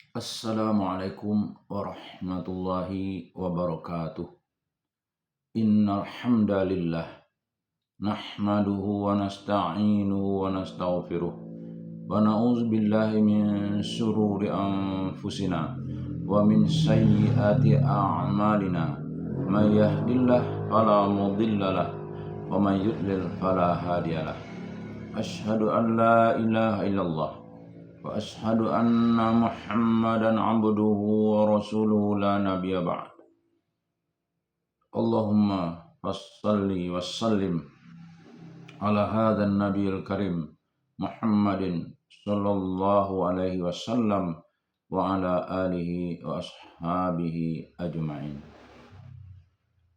Assalamualaikum warahmatullahi wabarakatuh. Innal hamdalillah nahmaduhu wa nasta'inuhu wa nastaghfiruh wa na'udzu billahi min syururi anfusina wa min sayyiati a'malina. May yahdihillahu fala mudhillalah wa may yudlil fala hadiyalah. Asyhadu an la ilaha illallah wa ashhadu anna Muhammadan abduhu wa rasuluhu la nabiyya ba'd. Allahumma wassalli wassallim ala hadzal nabiyil karim Muhammadin sallallahu alaihi wasallam wa ala alihi wa ashabihi ajma'in.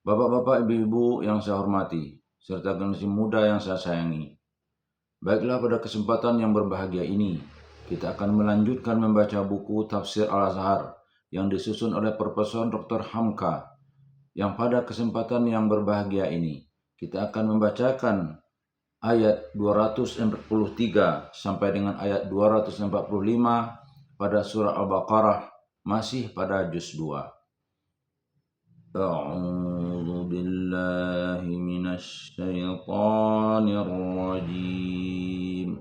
Bapak-bapak, ibu-ibu yang saya hormati, serta generasi muda yang saya sayangi. Baiklah, pada kesempatan yang berbahagia ini kita akan melanjutkan membaca buku Tafsir Al-Azhar yang disusun oleh Profesor Dr. Hamka. Yang pada kesempatan yang berbahagia ini kita akan membacakan ayat 243 sampai dengan ayat 245 pada surah Al-Baqarah, masih pada juz 2. A'udzu billahi minasy syaithanir rajim.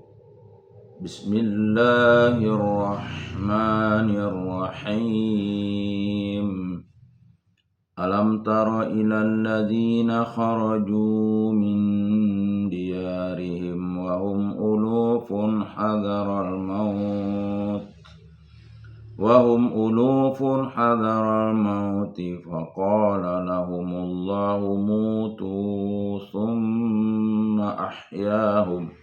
Bismillahirrahmanirrahim. Alam tara ilal ladzina kharaju min diyarihim wa hum ulufun hadaral maut faqala lahumullahu mutu thumma ahyahum.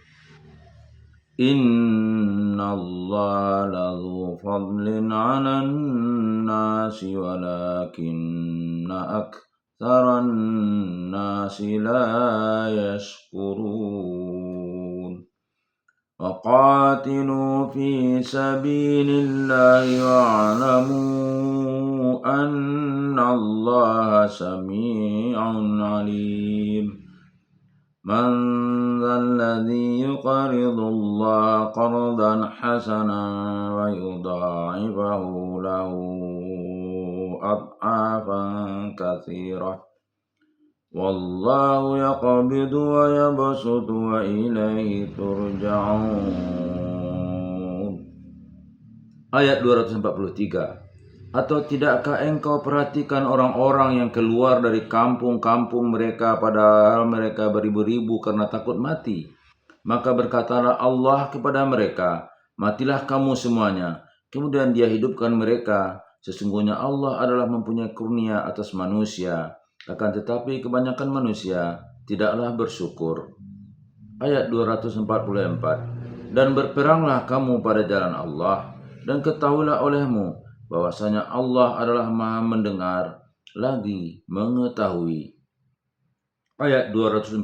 Inna Allah ladzu fadlin 'alan nasi walakinna aktsaran nasi la yashkurun. Wa qatilu fi sabilillahi wa'lamu anna Allah sami'un 'alim. Man dzalladzi yuqridu Allah qardan hasanan wa yudha'ifahu lahu ad'afan katsirah. Wallahu yaqbidu wa yabsutu wa ilaihi turja'un. Ayat 243. Atau tidakkah engkau perhatikan orang-orang yang keluar dari kampung-kampung mereka padahal mereka beribu-ribu karena takut mati? Maka berkatalah Allah kepada mereka, matilah kamu semuanya. Kemudian Dia hidupkan mereka. Sesungguhnya Allah adalah mempunyai kurnia atas manusia. Akan tetapi kebanyakan manusia tidaklah bersyukur. Ayat 244. Dan berperanglah kamu pada jalan Allah, dan ketahuilah olehmu bahwasanya Allah adalah Maha mendengar lagi mengetahui. Ayat 245.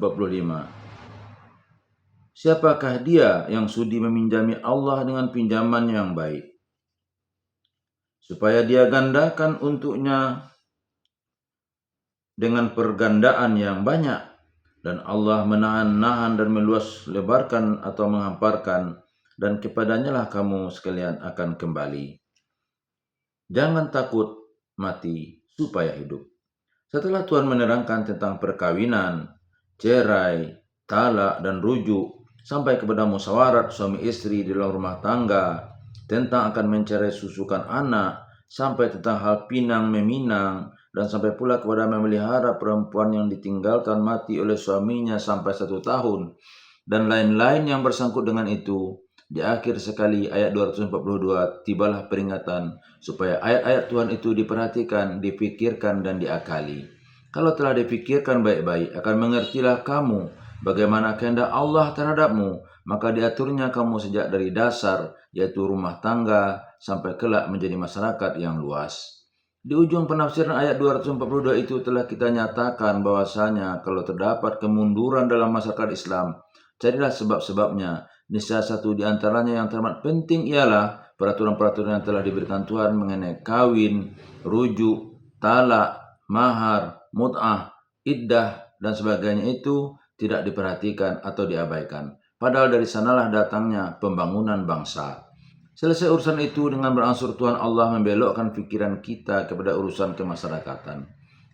Siapakah dia yang sudi meminjami Allah dengan pinjaman yang baik, supaya Dia gandakan untuknya dengan pergandaan yang banyak, dan Allah menahan-nahan dan meluas lebarkan atau menghamparkan, dan kepadanya lah kamu sekalian akan kembali. Jangan takut mati supaya hidup. Setelah Tuhan menerangkan tentang perkawinan, cerai, talak, dan rujuk, sampai kepada musyawarat suami istri di dalam rumah tangga, tentang akan mencerai susukan anak, sampai tentang hal pinang meminang, dan sampai pula kepada memelihara perempuan yang ditinggalkan mati oleh suaminya sampai 1 tahun, dan lain-lain yang bersangkut dengan itu. Di akhir sekali ayat 242 tibalah peringatan supaya ayat-ayat Tuhan itu diperhatikan, dipikirkan, dan diakali. Kalau telah dipikirkan baik-baik, akan mengertilah kamu bagaimana kehendak Allah terhadapmu, maka diaturnya kamu sejak dari dasar, yaitu rumah tangga, sampai kelak menjadi masyarakat yang luas. Di ujung penafsiran ayat 242 itu telah kita nyatakan bahwasanya kalau terdapat kemunduran dalam masyarakat Islam, carilah sebab-sebabnya. Niscaya satu di antaranya yang teramat penting ialah peraturan-peraturan yang telah diberikan Tuhan mengenai kawin, rujuk, talak, mahar, mut'ah, iddah, dan sebagainya itu tidak diperhatikan atau diabaikan. Padahal dari sanalah datangnya pembangunan bangsa. Selesai urusan itu dengan berangsur Tuhan Allah membelokkan pikiran kita kepada urusan kemasyarakatan.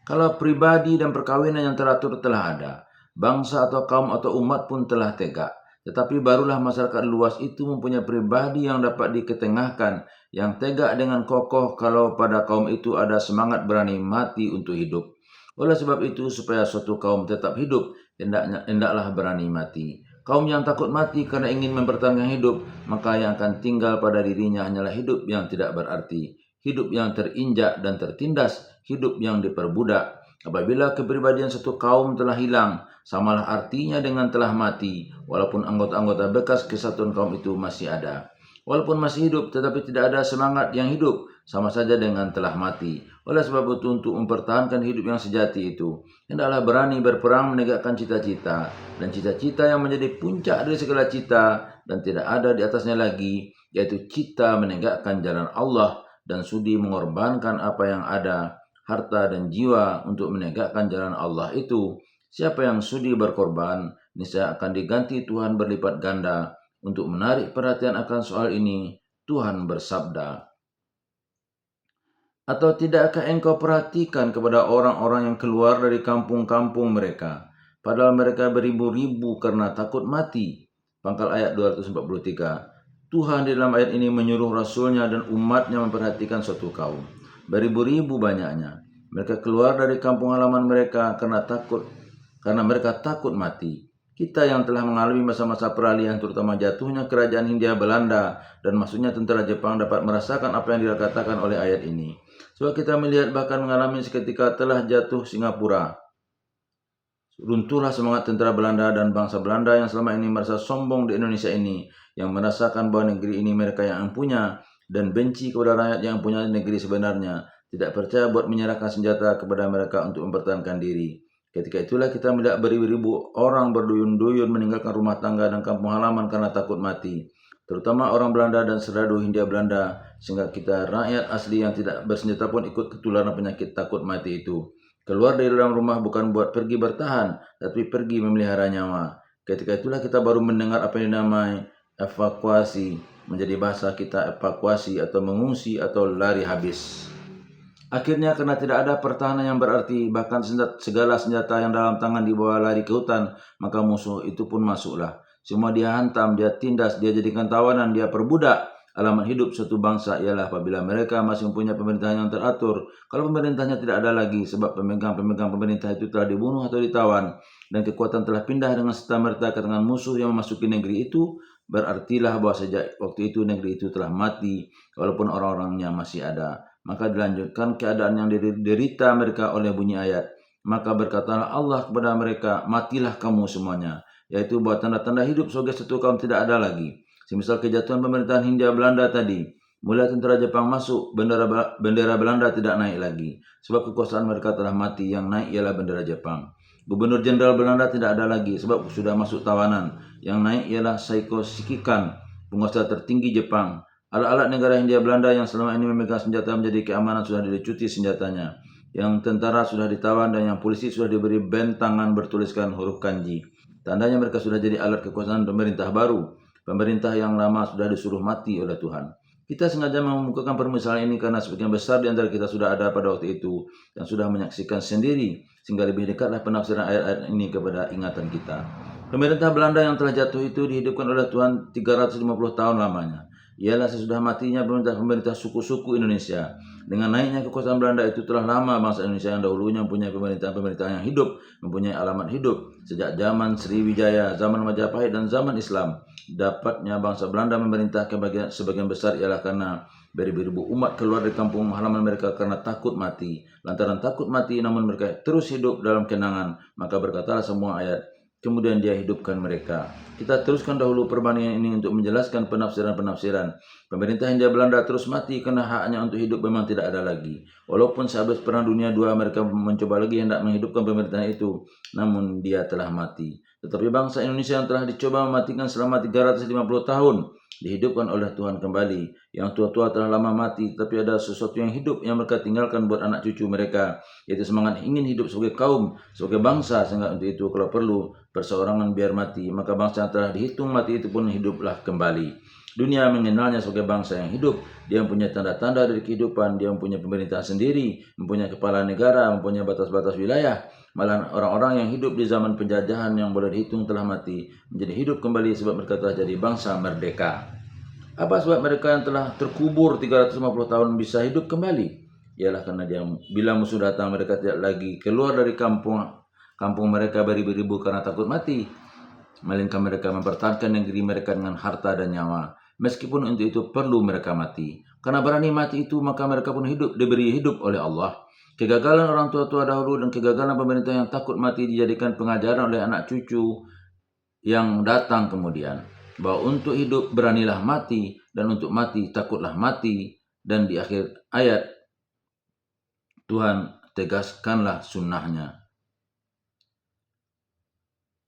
Kalau pribadi dan perkawinan yang teratur telah ada, bangsa atau kaum atau umat pun telah tegak. Tetapi barulah masyarakat luas itu mempunyai pribadi yang dapat diketengahkan, yang tegak dengan kokoh kalau pada kaum itu ada semangat berani mati untuk hidup. Oleh sebab itu, supaya suatu kaum tetap hidup, hendaklah berani mati. Kaum yang takut mati karena ingin mempertahankan hidup, maka yang akan tinggal pada dirinya hanyalah hidup yang tidak berarti, hidup yang terinjak dan tertindas, hidup yang diperbudak. Apabila kepribadian satu kaum telah hilang, samalah artinya dengan telah mati, walaupun anggota-anggota bekas kesatuan kaum itu masih ada. Walaupun masih hidup, tetapi tidak ada semangat yang hidup, sama saja dengan telah mati. Oleh sebab itu, untuk mempertahankan hidup yang sejati itu, hendaklah berani berperang menegakkan cita-cita, dan cita-cita yang menjadi puncak dari segala cita, dan tidak ada di atasnya lagi, yaitu cita menegakkan jalan Allah, dan sudi mengorbankan apa yang ada, harta dan jiwa untuk menegakkan jalan Allah itu. Siapa yang sudi berkorban, niscaya akan diganti Tuhan berlipat ganda. Untuk menarik perhatian akan soal ini, Tuhan bersabda, "Atau tidakkah engkau perhatikan kepada orang-orang yang keluar dari kampung-kampung mereka, padahal mereka beribu-ribu karena takut mati?" Pangkal ayat 243. Tuhan di dalam ayat ini menyuruh rasulnya dan umatnya memperhatikan suatu kaum. Beribu-ribu banyaknya. Mereka keluar dari kampung halaman mereka karena mereka takut mati. Kita yang telah mengalami masa-masa peralihan, terutama jatuhnya kerajaan Hindia Belanda dan masuknya tentara Jepang, dapat merasakan apa yang dikatakan oleh ayat ini. Sebab kita melihat bahkan mengalami seketika telah jatuh Singapura. Runtuhlah semangat tentara Belanda dan bangsa Belanda yang selama ini merasa sombong di Indonesia ini, yang merasakan bahwa negeri ini mereka yang punya, dan benci kepada rakyat yang punya negeri sebenarnya, tidak percaya buat menyerahkan senjata kepada mereka untuk mempertahankan diri. Ketika itulah kita melihat beribu-ribu orang berduyun-duyun meninggalkan rumah tangga dan kampung halaman karena takut mati, terutama orang Belanda dan serdadu Hindia Belanda, sehingga kita rakyat asli yang tidak bersenjata pun ikut ketularan penyakit takut mati itu. Keluar dari dalam rumah bukan buat pergi bertahan, tapi pergi memelihara nyawa. Ketika itulah kita baru mendengar apa yang dinamai evakuasi, menjadi bahasa kita evakuasi atau mengungsi atau lari habis. Akhirnya karena tidak ada pertahanan yang berarti, bahkan segala senjata yang dalam tangan dibawa lari ke hutan, maka musuh itu pun masuklah. Semua dia hantam, dia tindas, dia jadikan tawanan, dia perbudak. Alamat hidup suatu bangsa ialah apabila mereka masih mempunyai pemerintahan yang teratur. Kalau pemerintahnya tidak ada lagi, sebab pemegang-pemegang pemerintah itu telah dibunuh atau ditawan, dan kekuatan telah pindah dengan serta-merta ke tangan musuh yang memasuki negeri itu, berartilah bahwa sejak waktu itu negeri itu telah mati, walaupun orang-orangnya masih ada. Maka dilanjutkan keadaan yang diderita mereka oleh bunyi ayat. Maka berkatalah Allah kepada mereka, "Matilah kamu semuanya." Yaitu bahwa tanda-tanda hidup sebagai satu kaum tidak ada lagi. Semisal kejatuhan pemerintahan Hindia Belanda tadi, mulai tentara Jepang masuk, bendera Belanda tidak naik lagi. Sebab kekuasaan mereka telah mati, yang naik ialah bendera Jepang. Gubernur Jenderal Belanda tidak ada lagi, sebab sudah masuk tawanan. Yang naik ialah Saiko Shikikan, penguasa tertinggi Jepang. Alat-alat negara Hindia Belanda yang selama ini memegang senjata menjadi keamanan sudah dilecuti senjatanya. Yang tentara sudah ditawan dan yang polisi sudah diberi band tangan bertuliskan huruf kanji. Tandanya mereka sudah jadi alat kekuasaan pemerintah baru. Pemerintah yang lama sudah disuruh mati oleh Tuhan. Kita sengaja memukakan permisalan ini karena sebagian besar di antara kita sudah ada pada waktu itu dan sudah menyaksikan sendiri, sehingga lebih dekatlah penafsiran ayat-ayat ini kepada ingatan kita. Pemerintah Belanda yang telah jatuh itu dihidupkan oleh Tuhan 350 tahun lamanya. Ialah sesudah matinya pemerintah suku-suku Indonesia. Dengan naiknya kekuasaan Belanda itu telah lama bangsa Indonesia yang dahulunya mempunyai pemerintahan yang hidup, mempunyai alamat hidup. Sejak zaman Sriwijaya, zaman Majapahit dan zaman Islam, dapatnya bangsa Belanda memerintah sebagian besar ialah karena beribu-ribu umat keluar dari kampung halaman mereka karena takut mati. Lantaran takut mati namun mereka terus hidup dalam kenangan, maka berkatalah semua ayat, kemudian dia hidupkan mereka. Kita teruskan dahulu perbandingan ini untuk menjelaskan penafsiran-penafsiran. Pemerintah Hindia Belanda terus mati karena haknya untuk hidup memang tidak ada lagi. Walaupun sehabis Perang Dunia II mereka mencoba lagi hendak menghidupkan pemerintahan itu, namun dia telah mati. Tetapi bangsa Indonesia yang telah dicoba mematikan selama 350 tahun, dihidupkan oleh Tuhan kembali. Yang tua-tua telah lama mati, tapi ada sesuatu yang hidup yang mereka tinggalkan buat anak cucu mereka, yaitu semangat ingin hidup sebagai kaum, sebagai bangsa, sehingga untuk itu kalau perlu perseorangan biar mati, maka bangsa yang telah dihitung mati itu pun hiduplah kembali. Dunia mengenalnya sebagai bangsa yang hidup. Dia mempunyai tanda-tanda dari kehidupan. Dia mempunyai pemerintahan sendiri, mempunyai kepala negara, mempunyai batas-batas wilayah. Malah orang-orang yang hidup di zaman penjajahan yang boleh dihitung telah mati, menjadi hidup kembali sebab mereka telah jadi bangsa merdeka. Apa sebab mereka yang telah terkubur 350 tahun bisa hidup kembali? Ialah karena dia bila musuh datang mereka tidak lagi keluar dari kampung mereka beribu-ribu karena takut mati, melainkan mereka mempertahankan negeri mereka dengan harta dan nyawa, meskipun untuk itu perlu mereka mati. Karena berani mati itu, maka mereka pun diberi hidup oleh Allah. Kegagalan orang tua-tua dahulu dan kegagalan pemerintah yang takut mati dijadikan pengajaran oleh anak cucu yang datang kemudian, bahwa untuk hidup beranilah mati, dan untuk mati takutlah mati. Dan di akhir ayat Tuhan tegaskanlah sunnahnya.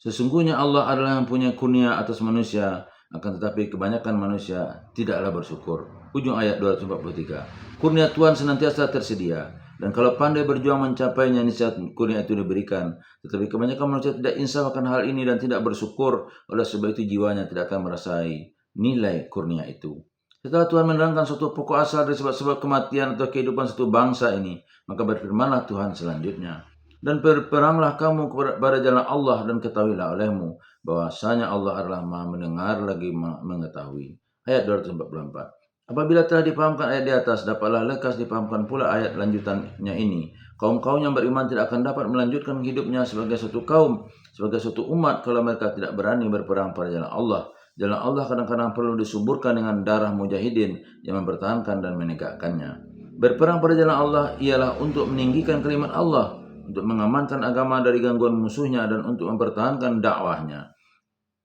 Sesungguhnya Allah adalah yang punya kurnia atas manusia, akan tetapi kebanyakan manusia tidaklah bersyukur. Ujung ayat 243. Kurnia Tuhan senantiasa tersedia, dan kalau pandai berjuang mencapainya, niscaya kurnia itu diberikan. Tetapi kebanyakan manusia tidak insaf akan hal ini dan tidak bersyukur. Oleh sebab itu jiwanya tidak akan merasai nilai kurnia itu. Setelah Tuhan menerangkan suatu pokok asal dari sebab-sebab kematian atau kehidupan satu bangsa ini, maka berfirmanlah Tuhan selanjutnya. Dan berperanglah kamu kepada jalan Allah, dan ketahuilah olehmu bahwasanya Allah adalah Maha mendengar lagi mengetahui. Ayat 244. Apabila telah dipahamkan ayat di atas, dapatlah lekas dipahamkan pula ayat lanjutannya ini. Kaum-kaum yang beriman tidak akan dapat melanjutkan hidupnya sebagai suatu kaum, sebagai suatu umat, kalau mereka tidak berani berperang pada jalan Allah. Jalan Allah kadang-kadang perlu disuburkan dengan darah mujahidin yang mempertahankan dan menegakkannya. Berperang pada jalan Allah ialah untuk meninggikan kalimat Allah, untuk mengamankan agama dari gangguan musuhnya, dan untuk mempertahankan dakwahnya.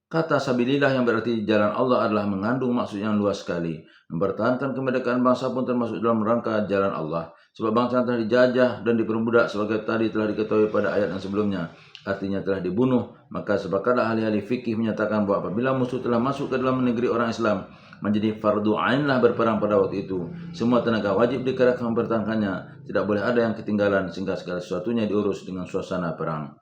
Kata sabilillah yang berarti jalan Allah adalah mengandung maksud yang luas sekali. Mempertahankan kemerdekaan bangsa pun termasuk dalam rangka jalan Allah. Sebab bangsa yang telah dijajah dan diperbudak sebagai tadi telah diketahui pada ayat yang sebelumnya, artinya telah dibunuh. Maka sepakatlah ahli-ahli fikih menyatakan bahwa apabila musuh telah masuk ke dalam negeri orang Islam, menjadi fardu ainlah berperang pada waktu itu. Semua tenaga wajib dikerahkan mempertahankannya. Tidak boleh ada yang ketinggalan sehingga segala sesuatunya diurus dengan suasana perang.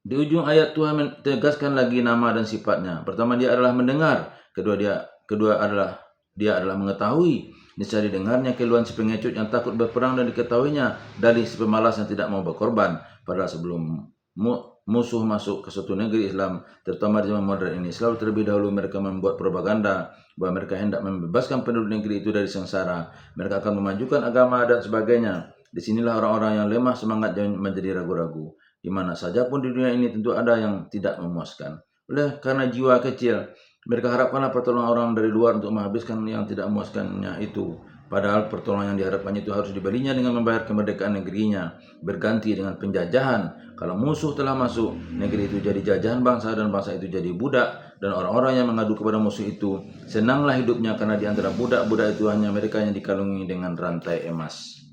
Di ujung ayat Tuhan menegaskan lagi nama dan sifatnya. Pertama, dia adalah mendengar. Kedua adalah dia adalah mengetahui. Niscaya didengarnya keluhan si pengecut yang takut berperang, dan diketahuinya dari si pemalas yang tidak mau berkorban. Padahal sebelum musuh masuk ke suatu negeri Islam, terutama di zaman modern ini, selalu terlebih dahulu mereka membuat propaganda bahwa mereka hendak membebaskan penduduk negeri itu dari sengsara. Mereka akan memajukan agama dan sebagainya. Disinilah orang-orang yang lemah semangat menjadi ragu-ragu. Di mana saja pun di dunia ini tentu ada yang tidak memuaskan. Oleh karena jiwa kecil, mereka harapkanlah pertolongan orang dari luar untuk menghabiskan yang tidak memuaskannya itu. Padahal pertolongan yang diharapkannya itu harus dibelinya dengan membayar kemerdekaan negerinya, berganti dengan penjajahan. Kalau musuh telah masuk, negeri itu jadi jajahan bangsa, dan bangsa itu jadi budak. Dan orang-orang yang mengadu kepada musuh itu senanglah hidupnya, karena di antara budak-budak itu hanya mereka yang dikalungi dengan rantai emas.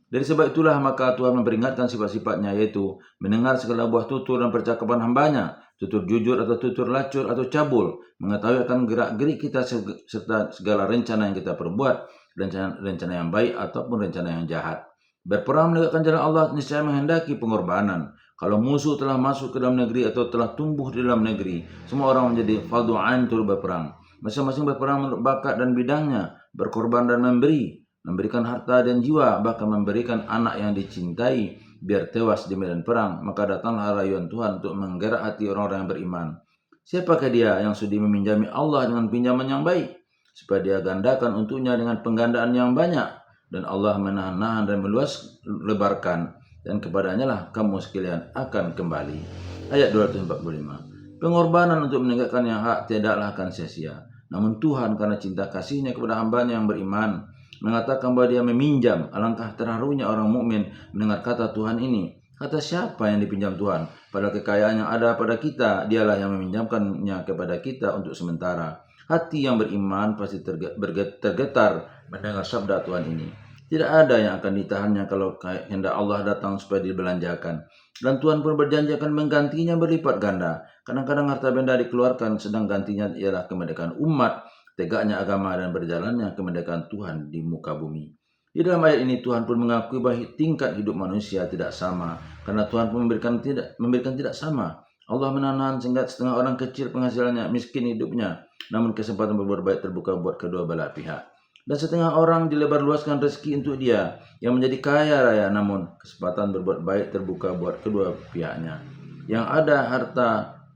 Dari sebab itulah maka Tuhan memperingatkan sifat-sifatnya, yaitu mendengar segala buah tutur dan percakapan hambanya, tutur jujur atau tutur lacur atau cabul, mengetahui akan gerak-gerik kita serta segala rencana yang kita perbuat, rencana yang baik ataupun rencana yang jahat. Berperang menegakkan jalan Allah niscaya menghendaki pengorbanan. Kalau musuh telah masuk ke dalam negeri atau telah tumbuh di dalam negeri, semua orang menjadi fardu ain turut berperang. Masing-masing berperang menurut bakat dan bidangnya, berkorban dan memberikan harta dan jiwa, bahkan memberikan anak yang dicintai biar tewas di medan perang. Maka datanglah rayuan Tuhan untuk menggerak hati orang-orang yang beriman. Siapakah dia yang sudi meminjami Allah dengan pinjaman yang baik, supaya dia gandakan untuknya dengan penggandaan yang banyak? Dan Allah menahan-nahan dan meluas lebarkan, dan kepadanya lah kamu sekalian akan kembali. Ayat 245. Pengorbanan untuk menegakkan yang hak tidaklah akan sia-sia. Namun Tuhan karena cinta kasihnya kepada hambanya yang beriman, mengatakan bahwa dia meminjam. Alangkah terharunya orang mukmin mendengar kata Tuhan ini. Kata siapa yang dipinjam Tuhan? Padahal kekayaan yang ada pada kita, dialah yang meminjamkannya kepada kita untuk sementara. Hati yang beriman pasti tergetar mendengar sabda Tuhan ini. Tidak ada yang akan ditahannya kalau hendak Allah datang supaya dibelanjakan. Dan Tuhan pun berjanji akan menggantinya berlipat ganda. Kadang-kadang harta benda dikeluarkan, sedang gantinya ialah kemerdekaan umat, tegaknya agama, dan berjalannya kemerdekaan Tuhan di muka bumi. Di dalam ayat ini Tuhan pun mengakui bahwa tingkat hidup manusia tidak sama, karena Tuhan pun memberikan tidak sama. Allah menahan sehingga setengah orang kecil penghasilannya, miskin hidupnya, namun kesempatan berbuat baik terbuka buat kedua belah pihak. Dan setengah orang dilebar luaskan rezeki untuk dia yang menjadi kaya raya, namun kesempatan berbuat baik terbuka buat kedua pihaknya. Yang ada harta,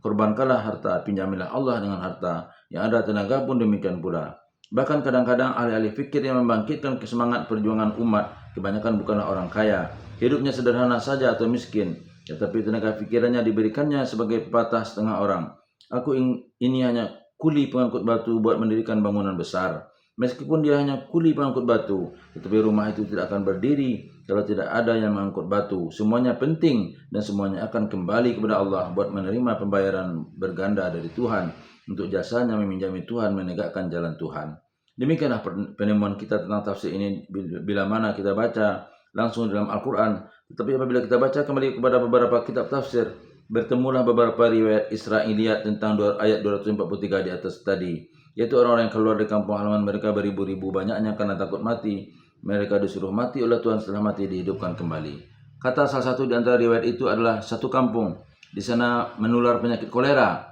korbankanlah harta, pinjamilah Allah dengan harta. Yang ada tenaga pun demikian pula. Bahkan kadang-kadang ahli-ahli fikir yang membangkitkan kesemangat perjuangan umat, kebanyakan bukanlah orang kaya, hidupnya sederhana saja atau miskin, tetapi tenaga pikirannya diberikannya sebagai pepatah setengah orang. Aku ini hanya kuli pengangkut batu buat mendirikan bangunan besar. Meskipun dia hanya kuli pengangkut batu, tetapi rumah itu tidak akan berdiri kalau tidak ada yang mengangkut batu. Semuanya penting dan semuanya akan kembali kepada Allah buat menerima pembayaran berganda dari Tuhan untuk jasanya meminjami Tuhan menegakkan jalan Tuhan. Demikianlah penemuan kita tentang tafsir ini bila mana kita baca langsung dalam Al-Quran. Tetapi apabila kita baca kembali kepada beberapa kitab tafsir, bertemulah beberapa riwayat Israiliyat tentang ayat 243 di atas tadi, yaitu orang-orang yang keluar dari kampung halaman mereka beribu-ribu banyaknya karena takut mati. Mereka disuruh mati oleh Tuhan, setelah mati dihidupkan kembali. Kata salah satu di antara riwayat itu adalah satu kampung. Di sana menular penyakit kolera.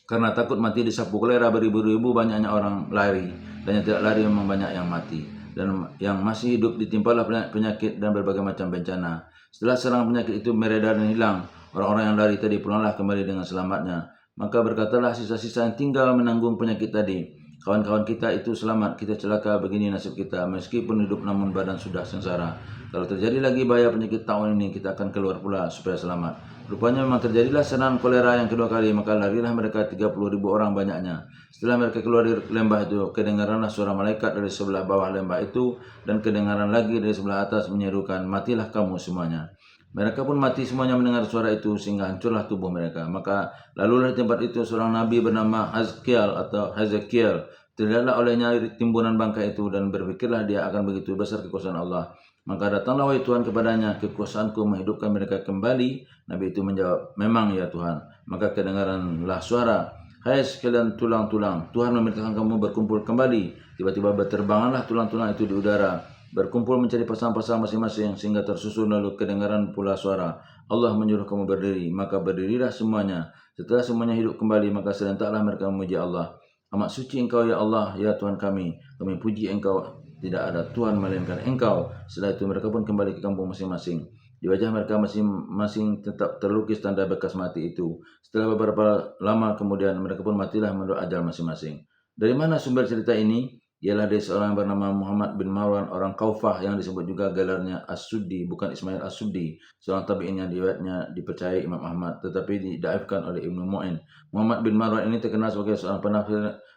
Karena takut mati disapu kolera, beribu-ribu banyaknya orang lari, dan yang tidak lari memang banyak yang mati. Dan yang masih hidup ditimpalah penyakit dan berbagai macam bencana. Setelah serangan penyakit itu mereda dan hilang, orang-orang yang lari tadi pulanglah kembali dengan selamatnya. Maka berkatalah sisa-sisa yang tinggal menanggung penyakit tadi, kawan-kawan kita itu selamat, kita celaka, begini nasib kita. Meskipun hidup namun badan sudah sengsara. Kalau terjadi lagi bahaya penyakit tahun ini, kita akan keluar pula supaya selamat. Rupanya memang terjadilah serangan kolera yang kedua kali, maka larilah mereka 30.000 orang banyaknya. Setelah mereka keluar dari lembah itu, kedengaranlah suara malaikat dari sebelah bawah lembah itu, dan kedengaran lagi dari sebelah atas menyerukan, matilah kamu semuanya. Mereka pun mati semuanya mendengar suara itu, sehingga hancurlah tubuh mereka. Maka lalulah di tempat itu seorang nabi bernama Hezekiel. Terlihatlah olehnya timbunan bangkai itu, dan berpikirlah dia akan begitu besar kekuasaan Allah. Maka datanglah wahai Tuhan kepadanya, kekuasaanku menghidupkan mereka kembali. Nabi itu menjawab, memang ya Tuhan. Maka kedengaranlah suara, hai sekalian tulang-tulang, Tuhan memerintahkan kamu berkumpul kembali. Tiba-tiba berterbanganlah tulang-tulang itu di udara, berkumpul mencari pasang-pasang masing-masing, sehingga tersusun. Lalu kedengaran pula suara, Allah menyuruh kamu berdiri. Maka berdirilah semuanya. Setelah semuanya hidup kembali, maka serentaklah mereka memuji Allah. Amat suci Engkau ya Allah, ya Tuhan kami puji Engkau, tidak ada Tuhan melainkan Engkau. Setelah itu mereka pun kembali ke kampung masing-masing. Di wajah mereka masing-masing tetap terlukis tanda bekas mati itu. Setelah beberapa lama kemudian mereka pun matilah menurut ajal masing-masing. Dari mana sumber cerita ini? Ialah dari seorang yang bernama Muhammad bin Marwan, orang Kaufah, yang disebut juga gelarnya As-Suddi, bukan Ismail As-Suddi, seorang tabi'in yang riwayatnya dipercayai Imam Ahmad tetapi didaifkan oleh Ibnu Mu'in. Muhammad bin Marwan ini terkenal sebagai seorang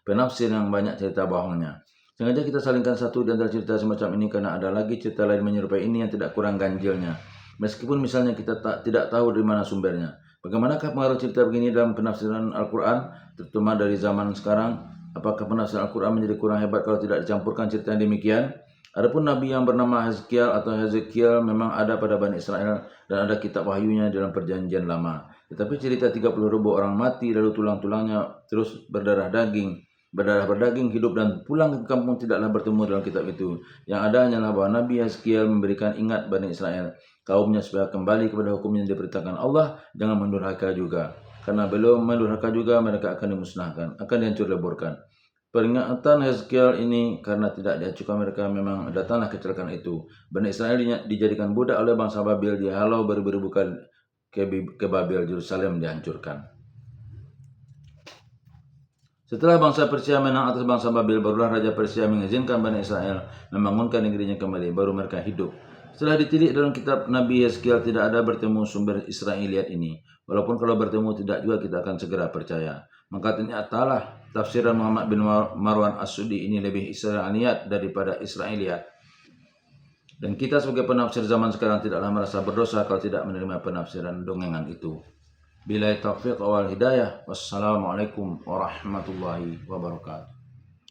penafsir yang banyak cerita bohongnya. Sengaja kita salingkan satu di antara cerita semacam ini karena ada lagi cerita lain menyerupai ini yang tidak kurang ganjilnya. Meskipun misalnya kita tidak tahu dari mana sumbernya. Bagaimanakah pengaruh cerita begini dalam penafsiran Al-Quran, terutama dari zaman sekarang? Apakah penafsiran Al-Quran menjadi kurang hebat kalau tidak dicampurkan cerita yang demikian? Adapun Nabi yang bernama Hezekiel memang ada pada Bani Israel dan ada kitab wahyunya dalam perjanjian lama. Tetapi cerita 30.000 orang mati lalu tulang-tulangnya terus berdaging hidup dan pulang ke kampung tidaklah bertemu dalam kitab itu. Yang ada hanyalah bahwa Nabi Hezekiel memberikan ingat Bani Israel, kaumnya supaya kembali kepada hukum yang diperintahkan Allah, jangan mendurhaka juga. Karena belum mendurhaka juga mereka akan dimusnahkan, akan dihancur leburkan. Peringatan Hezekiel ini karena tidak diacukan mereka, memang datanglah kecelakaan itu. Bani Israel dijadikan budak oleh bangsa Babil, dihalau beribu-ribu kali ke Babil, Yerusalem dihancurkan. Setelah bangsa Persia menang atas bangsa Babil, barulah Raja Persia mengizinkan Bani Israel membangunkan negerinya kembali, baru mereka hidup. Setelah ditilik dalam kitab Nabi Hezekiel tidak ada bertemu sumber Israiliyat ini. Walaupun kalau bertemu tidak juga kita akan segera percaya. Maka ternyatalah tafsiran Muhammad bin Marwan As-Suddi ini lebih Israiliyat daripada Israiliyat. Dan kita sebagai penafsir zaman sekarang tidaklah merasa berdosa kalau tidak menerima penafsiran dongengan itu. Billahi taufiq wal hidayah. Wassalamualaikum warahmatullahi wabarakatuh.